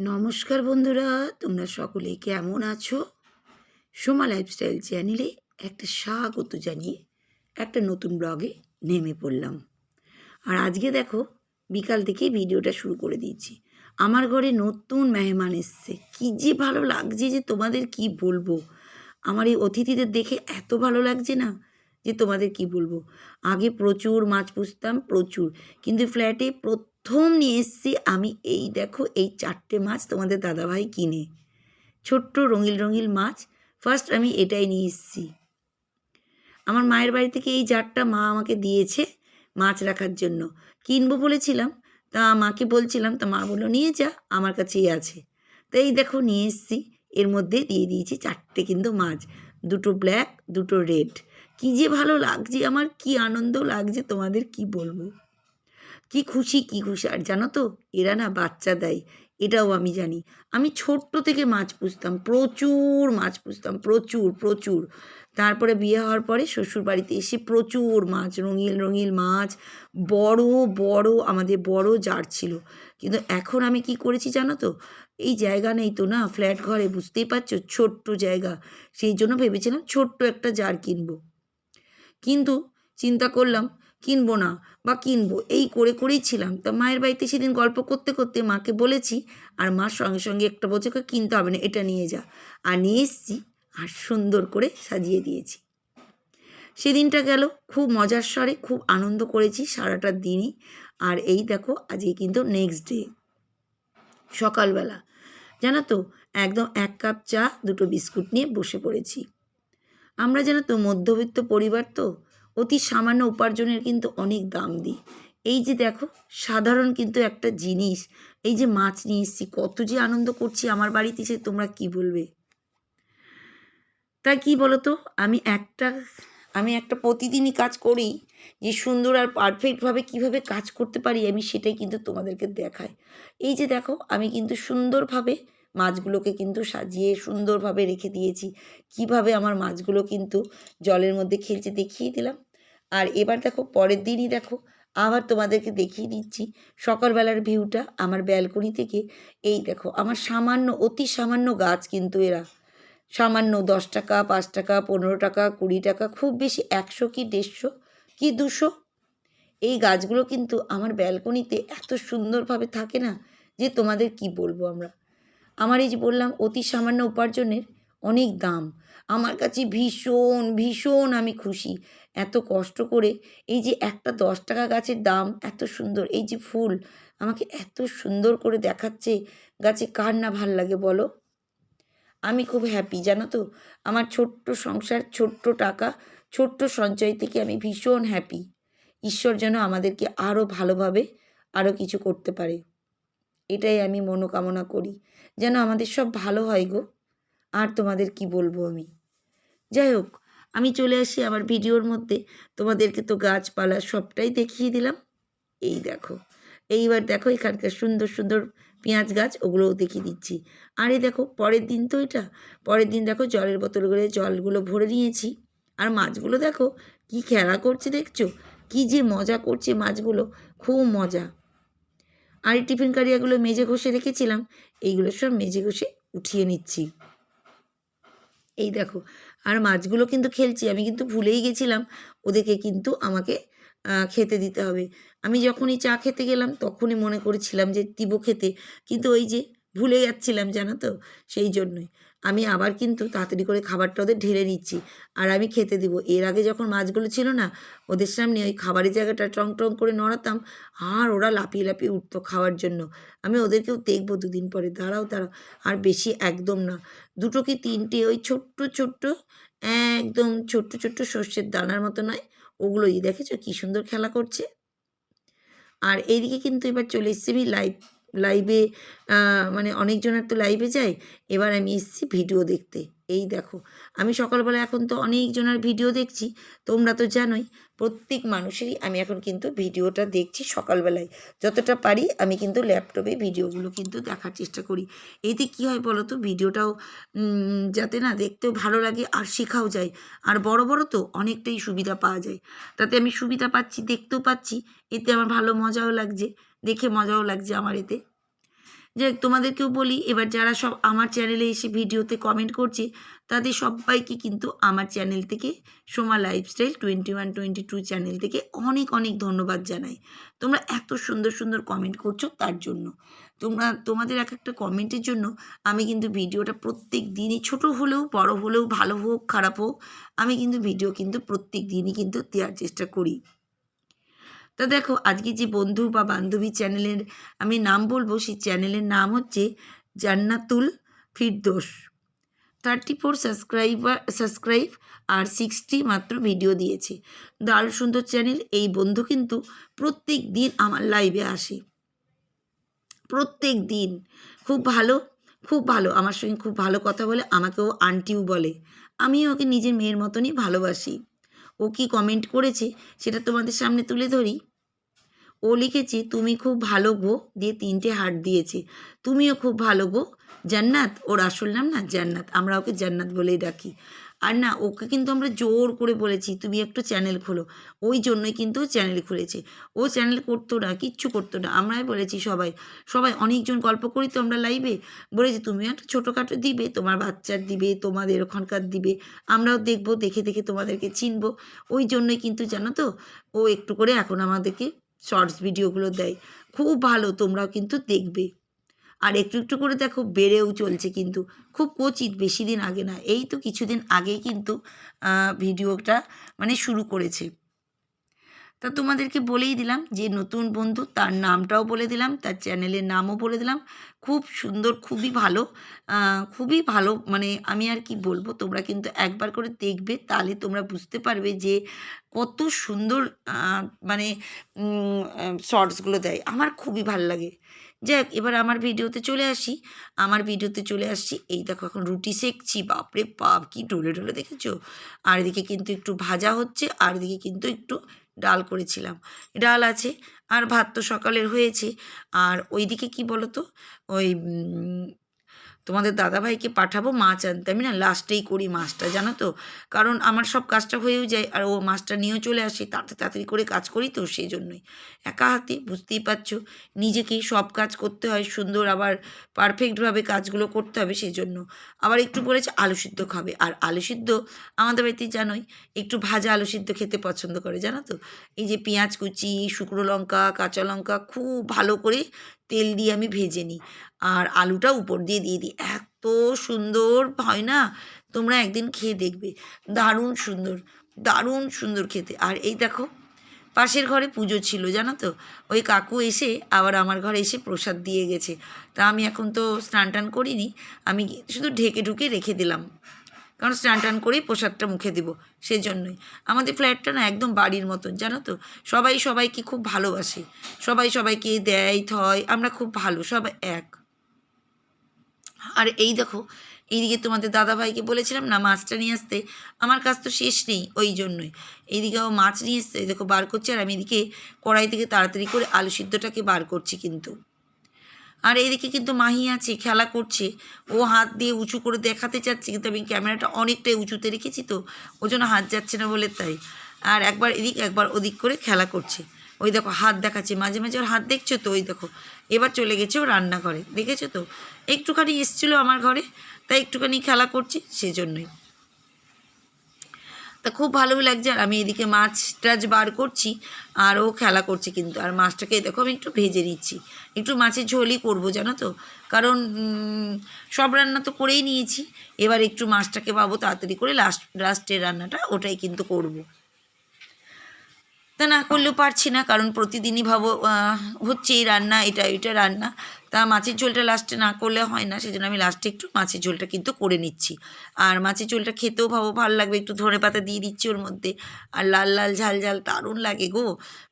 নমস্কার বন্ধুরা, তোমরা সকলে কেমন আছো? সোমা লাইফস্টাইল চ্যানেলে একটা স্বাগত জানিয়ে একটা নতুন ব্লগে নেমে পড়লাম। আর আজকে দেখো, বিকাল থেকে ভিডিওটা শুরু করে দিয়েছি। আমার ঘরে নতুন মেহমান এসছে, কী যে ভালো লাগছে যে তোমাদের কি বলবো। আমার এই অতিথিদের দেখে এত ভালো লাগছে না যে তোমাদের কি বলবো। আগে প্রচুর মাছ পুষতাম, প্রচুর, কিন্তু ফ্ল্যাটে প্রথম নিয়ে এসছি আমি এই দেখো এই 4টে মাছ তোমাদের দাদাভাই কিনে, ছোট্ট রঙিল রঙিল মাছ। ফার্স্ট আমি এটাই নিয়ে এসেছি। আমার মায়ের বাড়ি থেকে এই জারটা মা আমাকে দিয়েছে মাছ রাখার জন্য। কিনবো বলেছিলাম, তা মাকে বলছিলাম, তা মা বললো নিয়ে যা, আমার কাছেই আছে। তো এই দেখো নিয়ে এসেছি। এর মধ্যে দিয়ে দিয়েছি 4টে কিন্তু মাছ, 2টো ব্ল্যাক, 2টো রেড। কী যে ভালো লাগছে আমার, কি আনন্দ লাগছে তোমাদের কি বলবো। কি খুশি, কি খুশি। আর জানো তো, এরা না বাচ্চা দেয়, এটাও আমি জানি। আমি ছোট্ট থেকে মাছ পুষতাম, প্রচুর মাছ পুষতাম, প্রচুর প্রচুর। তারপরে বিয়ে হওয়ার পরে শ্বশুর বাড়িতে এসে প্রচুর মাছ, রঙিল রঙিল মাছ, বড় বড়, আমাদের বড় জার ছিল। কিন্তু এখন আমি কি করেছি জানো তো, এই জায়গা নেই তো না ফ্ল্যাট ঘরে, বুঝতেই পারছো, ছোট্ট জায়গা। সেই জন্য ভেবেছিলাম ছোট্ট একটা জার কিনবো, কিন্তু চিন্তা করলাম কিনবো না, বা কিনবো এই করে করেই ছিলাম। তা মায়ের বাড়িতে সেদিন গল্প করতে করতে মাকে বলেছি, আর মার সঙ্গে সঙ্গে একটা বলছে কিনতে হবে না, এটা নিয়ে যা। আর নিয়ে এসেছি, আর সুন্দর করে সাজিয়ে দিয়েছি। সেদিনটা গেল খুব মজার স্বরে, খুব আনন্দ করেছি সারাটা দিনই। আর এই দেখো আজকে কিন্তু নেক্সট ডে সকালবেলা, জানো তো, একদম 1 কাপ চা, 2টো বিস্কুট নিয়ে বসে পড়েছি। আমরা জানো তো মধ্যবিত্ত পরিবার, তো অতি সামান্য উপার্জনের কিন্তু অনেক দাম দিই। এই যে দেখো, সাধারণ কিন্তু একটা জিনিস, এই যে মাছ নিয়ে এসেছি, কত যে আনন্দ করছি আমার বাড়িতে এসে, তোমরা কি বলবে। তাই কি বলো তো, আমি একটা প্রতিদিনই কাজ করি, যে সুন্দর আর পারফেক্টভাবে কিভাবে কাজ করতে পারি আমি, সেটাই কিন্তু তোমাদেরকে দেখাই। এই যে দেখো, আমি কিন্তু সুন্দরভাবে মাছগুলোকে কিন্তু সাজিয়ে সুন্দরভাবে রেখে দিয়েছি। কিভাবে আমার মাছগুলো কিন্তু জলের মধ্যে খেলছে দেখিয়ে দিলাম। আর এবার দেখো পরের দিনই দেখো, আবার তোমাদেরকে দেখিয়ে দিচ্ছি সকালবেলার ভিউটা আমার ব্যালকনি থেকে। এই দেখো আমার সামান্য, অতি সামান্য গাছ কিন্তু এরা, সামান্য 10 টাকা, 5 টাকা, 15 টাকা, 20 টাকা, খুব বেশি 100 কি 150 কি 200। এই গাছগুলো কিন্তু আমার ব্যালকনিতে এত সুন্দরভাবে থাকে না যে তোমাদের কি বলবো আমরা। আমার এই যে বললাম অতি সামান্য উপার্জনের অনেক দাম, আমার কাছে ভীষণ ভীষণ আমি খুশি। এত কষ্ট করে এই যে একটা 10 টাকা গাছের দাম, এত সুন্দর এই যে ফুল আমাকে এত সুন্দর করে দেখাচ্ছে, গাছে কার না ভাল লাগে বলো। আমি খুব হ্যাপি জানো তো, আমার ছোট্ট সংসার, ছোট্ট টাকা, ছোট্ট সঞ্চয় থেকে আমি ভীষণ হ্যাপি। ঈশ্বর যেন আমাদেরকে আরও ভালোভাবে আরও কিছু করতে পারে, এটাই আমি মনোকামনা করি, যেন আমাদের সব ভালো হয় গো। আর তোমাদের কি বলবো আমি। যাই হোক, আমি চলে আসি আমার ভিডিওর মধ্যে। তোমাদেরকে তো গাছপালা সবটাই দেখিয়ে দিলাম। এই দেখো, এইবার দেখো এখানকার সুন্দর সুন্দর পেঁয়াজ গাছ, ওগুলোও দেখিয়ে দিচ্ছি। আর এই দেখো পরের দিন, তো এটা পরের দিন দেখো জলের বোতলগুলো, জলগুলো ভরে নিয়েছি। আর মাছগুলো দেখো কি খেলা করছে, দেখছো কি যে মজা করছে মাছগুলো, খুব মজা। আর এই টিফিন কারিয়াগুলো মেজে ঘষে রেখেছিলাম, এইগুলো সব মেজে ঘষে উঠিয়ে নিচ্ছি। এই দেখো, আর মাছগুলো কিন্তু খেলছি, আমি কিন্তু ভুলেই গেছিলাম ওদেরকে কিন্তু আমাকে খেতে দিতে হবে। আমি যখনই চা খেতে গেলাম তখনই মনে করেছিলাম যে দিব খেতে, কিন্তু ওই যে ভুলে যাচ্ছিলাম জানো তো, সেই জন্যই আমি আবার কিন্তু তাড়াতাড়ি করে খাবারটা ওদের ঢেলে নিচ্ছি, আর আমি খেতে দিব। এর আগে যখন মাছগুলো ছিল না, ওদের সামনে ওই খাবারের জায়গাটা টং টং করে নড়াতাম, আর ওরা লাফিয়ে লাফিয়ে উঠতো খাওয়ার জন্য। আমি ওদেরকেও দেখবো 2 দিন পরে, দাঁড়াও দাঁড়াও। আর বেশি একদম না, 2টো কি 3টে ওই ছোট্ট ছোট্ট, একদম ছোট্ট ছোট্ট সর্ষের দানার মতো নয়, ওগুলোই দেখেছো কী সুন্দর খেলা করছে। আর এইদিকে কিন্তু এবার চলে এসেছি আমি লাইভে, মানে অনেকজনের তো লাইভে যাই, এবার আমি এসেছি ভিডিও দেখতে। এই দেখো, আমি সকালবেলা এখন তো অনেকজনের ভিডিও দেখছি, তোমরা তো জানোই প্রত্যেক মানুষেরই আমি এখন কিন্তু ভিডিওটা দেখছি সকালবেলায়। যতটা পারি আমি কিন্তু ল্যাপটপে ভিডিওগুলো কিন্তু দেখার চেষ্টা করি। এতে কী হয় বলো তো, ভিডিওটাও যাতে না দেখতেও ভালো লাগে আর শেখাও যায়। আর বড় বড় তো অনেকটাই সুবিধা পাওয়া যায়, তাতে আমি সুবিধা পাচ্ছি, দেখতেও পাচ্ছি, এতে আমার ভালো মজাও লাগছে, দেখে মজাও লাগছে আমার এতে। যাই হোক, তোমাদেরকেও বলি, এবার যারা সব আমার চ্যানেলে এসে ভিডিওতে কমেন্ট করছে তাদের সবাইকে কিন্তু আমার চ্যানেল থেকে, সোমা লাইফস্টাইল 21-22 চ্যানেল থেকে অনেক অনেক ধন্যবাদ জানাই। তোমরা এত সুন্দর সুন্দর কমেন্ট করছো তার জন্য। তোমাদের এক একটা কমেন্টের জন্য আমি কিন্তু ভিডিওটা প্রত্যেক দিনই, ছোট হলেও বড় হলেও, ভালো হোক খারাপ হোক, আমি কিন্তু ভিডিও কিন্তু প্রত্যেক দিনই কিন্তু দেওয়ার চেষ্টা করি। তা দেখো, আজকে যে বন্ধু বা বান্ধবী চ্যানেলের আমি নাম বলবো, সেই চ্যানেলের নাম হচ্ছে জান্নাতুল ফিরদৌস। 34 সাবস্ক্রাইব আর 60 মাত্র ভিডিও দিয়েছে। দারুণ সুন্দর চ্যানেল। এই বন্ধু কিন্তু প্রত্যেক দিন আমার লাইভে আসে, প্রত্যেক দিন। খুব ভালো, খুব ভালো, আমার সঙ্গে খুব ভালো কথা বলে, আমাকেও আন্টিও বলে। আমিও ওকে নিজের মেয়ের মতনই ভালোবাসি। ও কি কমেন্ট করেছে সেটা তোমাদের সামনে তুলে ধরি। ও লিখেছে, তুমি খুব ভালো গো, দিয়ে 3টে হার্ট দিয়েছে। তুমিও খুব ভালো গো জান্নাত। ওর আসল নাম না জান্নাত, আমরা ওকে জান্নাত বলেই ডাকি। আর না, ওকে কিন্তু আমরা জোর করে বলেছি তুমি একটু চ্যানেল খোলো, ওই জন্যই কিন্তু চ্যানেল খুলেছে। ও চ্যানেল করতো না, কিচ্ছু করতো না। আমরাই বলেছি সবাই, সবাই অনেকজন গল্প করি তো আমরা লাইভে, বলেছি তুমিও একটা ছোটোখাটো দিবে, তোমার বাচ্চার দিবে, তোমাদের ওখানকার দিবে, আমরাও দেখবো, দেখে দেখে তোমাদেরকে চিনবো। ওই জন্যই কিন্তু জানো তো, ও একটু করে এখন আমাদেরকে শর্টস ভিডিওগুলো দেয়। খুব ভালো, তোমরাও কিন্তু দেখবে। আর একটু একটু করে দেখো বেড়েও চলছে কিন্তু, খুব কচিত, বেশি দিন আগে না, এই তো কিছুদিন আগেই কিন্তু ভিডিওটা মানে শুরু করেছে। তা তোমাদেরকে বলেই দিলাম যে নতুন বন্ধু, তার নামটাও বলে দিলাম, তার চ্যানেলের নামও বলে দিলাম। খুব সুন্দর, খুবই ভালো, খুবই ভালো, মানে আমি আর কি বলবো, তোমরা কিন্তু একবার করে দেখবে, তাহলে তোমরা বুঝতে পারবে যে কত সুন্দর মানে শর্টসগুলো দেয়। আমার খুবই ভালো লাগে। যাক, এবার আমার ভিডিওতে চলে আসি। এই দেখো, এখন রুটি সেঁকছি। বাপরে বাপ, কি ঢলে ঢলে দেখেছো। আর এদিকে কিন্তু একটু ভাজা হচ্ছে, আর এদিকে কিন্তু একটু ডাল করেছিলাম, ডাল আছে, আর ভাত তো সকালের হয়েছে। আর ওইদিকে কি বলো তো, ওই তোমাদের দাদাভাইকে পাঠাবো মাছ আনতে। আমি না লাস্টেই করি মাছটা, জানো তো, কারণ আমার সব কাজটা হয়েও যায়, আর ও মাছটা নিয়েও চলে আসে, তাড়াতাড়ি করে কাজ করি তো, সেই জন্যই। একা হাতে বুঝতেই পারছো, নিজেকেই সব কাজ করতে হয় সুন্দর, আবার পারফেক্টভাবে কাজগুলো করতে হবে, সেই জন্য। আবার একটু বলেছে আলু সিদ্ধ খাবে, আর আলু সিদ্ধ আমাদের বাড়িতে জানোই একটু ভাজা আলু সিদ্ধ খেতে পছন্দ করে, জানো তো। এই যে পেঁয়াজ কুচি, শুকনো লঙ্কা, কাঁচা লঙ্কা খুব ভালো করে তেল দিয়ে আমি ভেজে নিই, আর আলুটা উপর দিয়ে দিই। এত সুন্দর হয় না, তোমরা একদিন খেয়ে দেখবে, দারুণ সুন্দর, দারুণ সুন্দর খেতে। আর এই দেখো, পাশের ঘরে পুজো ছিল, জানো তো, ওই কাকু এসে আবার আমার ঘরে এসে প্রসাদ দিয়ে গেছে। তা আমি এখন তো স্নান টান করিনি, আমি শুধু ঢেকে ঢুকে রেখে দিলাম, কারণ স্নান টান করেই প্রসাদটা মুখে দিব, সেজন্যই। আমাদের ফ্ল্যাটটা না একদম বাড়ির মতন, জানো তো, সবাই সবাইকে খুব ভালোবাসে, সবাই সবাইকে দেয় থয়, আমরা খুব ভালো, সবাই এক। আর এই দেখো, এইদিকে তোমাদের দাদাভাইকে বলেছিলাম না মাছটা নিয়ে আসতে, আমার কাজ তো শেষ নেই, ওই জন্যই। এইদিকে ও মাছ নিয়ে এসছে, দেখো বার করছে, আর আমি এদিকে কড়াই থেকে তাড়াতাড়ি করে আলু সিদ্ধটাকে বার করছি কিন্তু। আর এইদিকে কিন্তু মাহি আছে, খেলা করছে, ও হাত দিয়ে উঁচু করে দেখাতে চাচ্ছে, কিন্তু আমি ক্যামেরাটা অনেকটাই উঁচুতে রেখেছি তো, ওই জন্য হাত যাচ্ছে না বলে তাই। আর একবার এদিক একবার ওদিক করে খেলা করছে। ওই দেখো হাত দেখাচ্ছে, মাঝে মাঝে ওর হাত দেখছো তো, ওই দেখো এবার চলে গেছে ও রান্নাঘরে, দেখেছো তো, একটুখানি এসছিলো আমার ঘরে, তাই একটুখানি খেলা করছে, সেজন্যই। তা খুব ভালোই লাগছে, আর আমি এদিকে মাছ টাছ বার করছি, আর ও খেলা করছে কিন্তু। আর মাছটাকে দেখো আমি একটু ভেজে নিচ্ছি, একটু মাছের ঝোলই করবো, জানো তো, কারণ সব রান্না তো করেই নিয়েছি, এবার একটু মাছটাকে পাবো তাড়াতাড়ি করে, লাস্টের রান্নাটা ওটাই কিন্তু করবো। তা না করলেও পারছি না, কারণ প্রতিদিনই ভাবো হচ্ছে এই রান্না, এটা রান্না, তা মাছের ঝোলটা লাস্টে না করলে হয় না, সেজন্য আমি লাস্টে একটু মাছের ঝোলটা কিন্তু করে নিচ্ছি। আর মাছের ঝোলটা খেতেও ভাবো ভালো লাগবে, একটু ধনেপাতা দিয়ে দিচ্ছি ওর মধ্যে, আর লাল লাল ঝাল ঝাল দারুণ লাগে গো।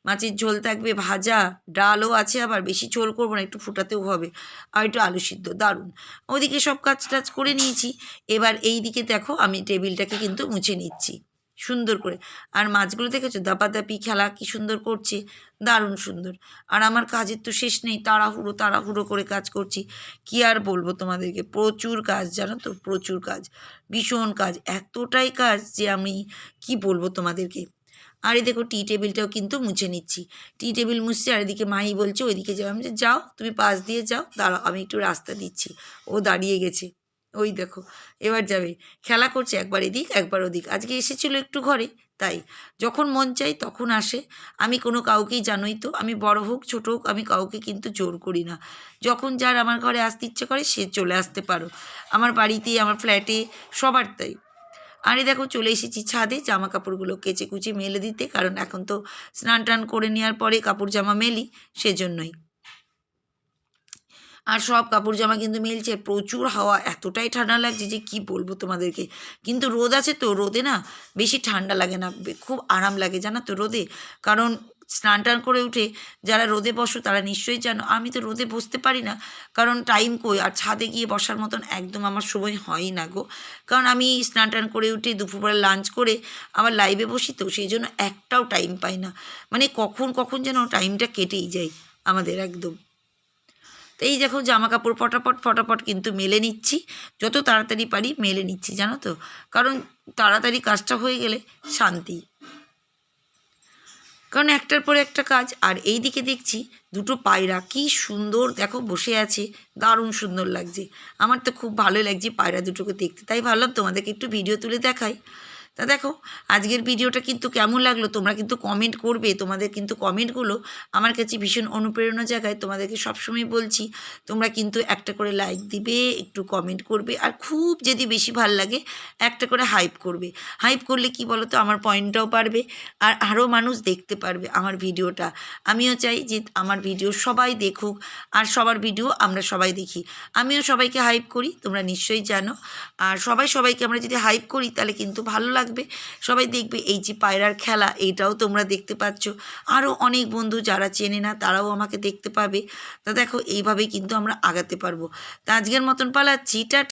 মাছের ঝোল থাকবে, ভাজা, ডালও আছে, আবার বেশি ঝোল করবো না, একটু ফুটাতেও হবে, আর একটু আলু সিদ্ধ, দারুণ। ওদিকে সব কাজ টাজ করে নিয়েছি, এবার এই দিকে দেখো আমি টেবিলটাকে কিন্তু মুছে নিচ্ছি সুন্দর করে। আর মাছগুলো দেখেছো দাপাদাপি খেলা কি সুন্দর করছে, দারুণ সুন্দর। আর আমার কাজের তো শেষ নেই, তাড়াহুড়ো তাড়াহুড়ো করে কাজ করছি, কি আর বলবো তোমাদেরকে, প্রচুর কাজ, জানো তো, প্রচুর কাজ, ভীষণ কাজ, এতটাই কাজ যে আমি কি বলবো তোমাদেরকে। আর এই দেখো টি টেবিলটাও কিন্তু মুছে নিচ্ছি। টি টেবিল মুছছি আর এদিকে মাই বলছে ওইদিকে যাও। আমি যে যাও, তুমি পাশ দিয়ে যাও, দাঁড়াও আমি একটু রাস্তা দিচ্ছি। ও দাঁড়িয়ে গেছে, ওই দেখো এবার যাবে। খেলা করছে একবার এদিক একবার ওদিক। আজকে এসেছিলো একটু ঘরে, তাই যখন মন চাই তখন আসে। আমি কোনো কাউকেই, জানোই তো, আমি বড় হোক ছোট হোক আমি কাউকে কিন্তু জোর করি না। যখন যার আমার ঘরে আসতে ইচ্ছে করে সে চলে আসতে পারো, আমার বাড়িতে, আমার ফ্ল্যাটে, সবার তাই। আরে দেখো চলে এসেছি ছাদে জামা কাপড়গুলো কেচে কুচে মেলে দিতে, কারণ এখন তো স্নান টান করে নেওয়ার পরে কাপড় জামা মেলি, সেজন্যই। আর সব কাপড় জামা কিন্তু মিলছে, প্রচুর হাওয়া, এতটাই ঠান্ডা লাগছে যে কি বলবো তোমাদেরকে। কিন্তু রোদ আছে তো, রোদে না বেশি ঠান্ডা লাগে না, খুব আরাম লাগে জানো তো রোদে। কারণ স্নান টান করে উঠে যারা রোদে বসো তারা নিশ্চয়ই জানো, আমি তো রোদে বসতে পারি না, কারণ টাইম কই, আর ছাদে গিয়ে বসার মতন একদম আমার সময় হয়ই না গো। কারণ আমি স্নান টান করে উঠে দুপুরবেলা লাঞ্চ করে আবার লাইভে বসি, তো সেই জন্য একটাও টাইম পাই না, মানে কখন কখন যেন টাইমটা কেটেই যায় আমাদের একদম। তো এই দেখো জামা কাপড় ফটাফট ফটাফট কিন্তু মেলে নিচ্ছি, যত তাড়াতাড়ি পারি মেলে নিচ্ছি জানো তো, কারণ তাড়াতাড়ি কাজটা হয়ে গেলে শান্তি, কারণ একটার পর একটা কাজ। আর এই দিকে দেখছি দুটো পায়রা কি সুন্দর দেখো বসে আছে, দারুণ সুন্দর লাগছে। আমার তো খুব ভালো লাগছে পায়রা দুটোকে দেখতে, তাই ভাবলাম তোমাদেরকে একটু ভিডিও তুলে দেখাই। তা দেখো আজকের ভিডিওটা কিন্তু কেমন লাগলো তোমরা কিন্তু কমেন্ট করবে, তোমাদের কিন্তু কমেন্টগুলো আমার কাছে ভীষণ অনুপ্রেরণা জাগায়। তোমাদেরকে সবসময় বলছি তোমরা কিন্তু একটা করে লাইক দিবে, একটু কমেন্ট করবে, আর খুব যদি বেশি ভাল লাগে একটা করে হাইপ করবে। হাইপ করলে কি বলো তো, আমার পয়েন্টটাও বাড়বে, আর আরও মানুষ দেখতে পারবে আমার ভিডিওটা। আমিও চাই যে আমার ভিডিও সবাই দেখুক, আর সবার ভিডিও আমরা সবাই দেখি। আমিও সবাইকে হাইপ করি, তোমরা নিশ্চয়ই জানো। আর সবাই সবাইকে আমরা যদি হাইপ করি তাহলে কিন্তু ভালো লাগবে, সবাই দেখবে। এই যে পায়রার খেলা, এইটাও তোমরা দেখতে পাচ্ছ, আরও অনেক বন্ধু যারা চেনে না তারাও আমাকে দেখতে পাবে। তা দেখো এইভাবেই কিন্তু আমরা আগাতে পারবো। তা আজকের মতন পালাচ্ছি, টাটা।